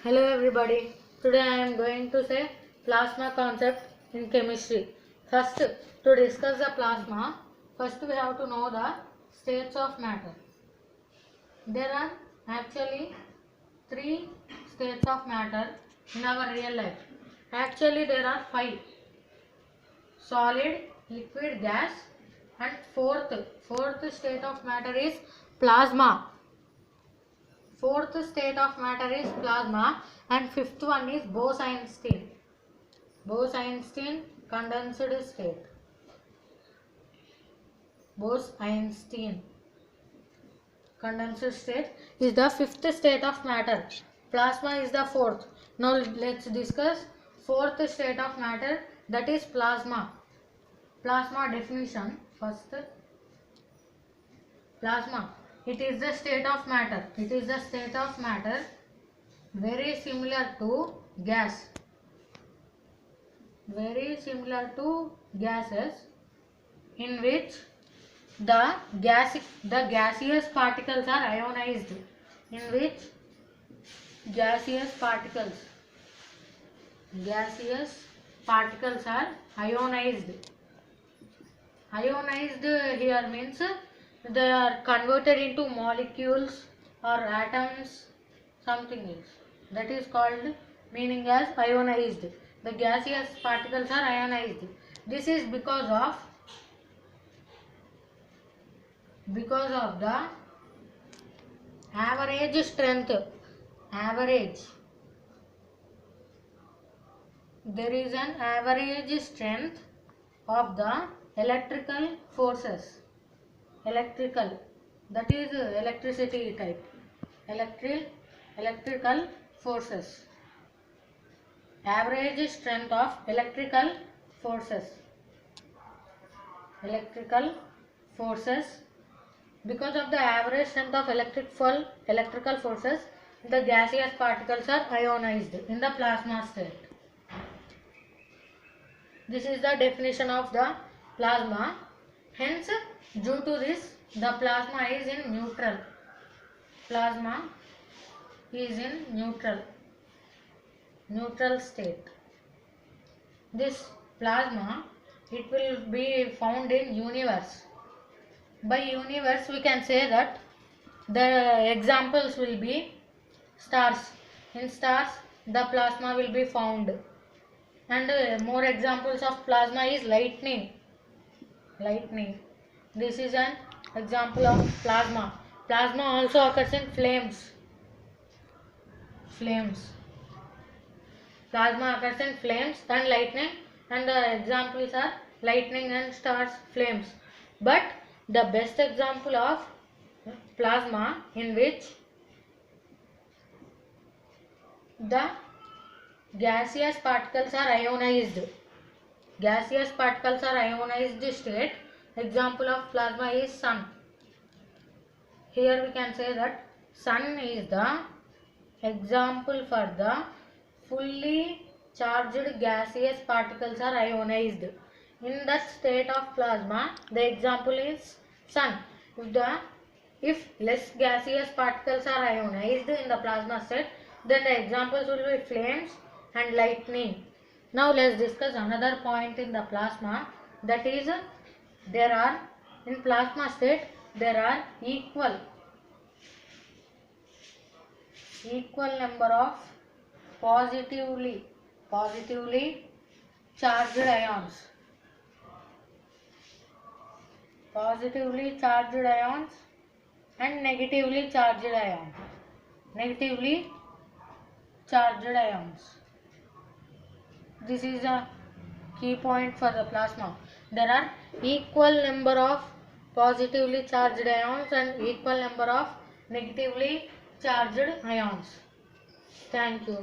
Hello everybody. Today I am going to say plasma concept in chemistry. First, to discuss the plasma, first we have to know the states of matter. There are actually three states of matter in our real life. Actually there are five: solid, liquid, gas, and fourth state of matter is plasma. Fourth state of matter is plasma, and fifth one is Bose-Einstein. Bose-Einstein condensed state. Bose-Einstein condensed state is the fifth state of matter. Plasma is the fourth. Now let's discuss fourth state of matter, that is plasma. Plasma definition first. Plasma, it is the state of matter. It is the state of matter very similar to gas. Very similar to gases, in which the gaseous particles are ionized. In which gaseous particles are ionized. Ionized here means they are converted into molecules or atoms, something else. That is called meaning as ionized. The gaseous particles are ionized. This is because of the average strength. There is an average strength of the electrical forces. Electrical, that is electricity type. Electrical forces. Average strength of electrical forces. Because of the average strength of electrical forces, the gaseous particles are ionized in the plasma state. This is the definition of the plasma. Hence, due to this, the plasma is in neutral. Plasma is in neutral state. This plasma, it will be found in universe. By universe we can say that the examples will be stars. In stars the plasma will be found. And more examples of plasma is lightning. This is an example of plasma. Plasma also occurs in flames. Plasma occurs in flames and lightning, and the examples are lightning and stars, flames. But the best example of plasma, in which the gaseous particles are ionized. State. Example of plasma is sun. Here we can say that sun is the example for the fully charged gaseous particles are ionized. In that state of plasma, the example is sun. If less gaseous particles are ionized in the plasma state, then the examples will be flames and lightning. Now let's discuss another point in the plasma, that is in plasma state there are equal number of positively charged ions. And negatively charged ions. This is a key point for the plasma. There are equal number of positively charged ions and equal number of negatively charged ions. Thank you.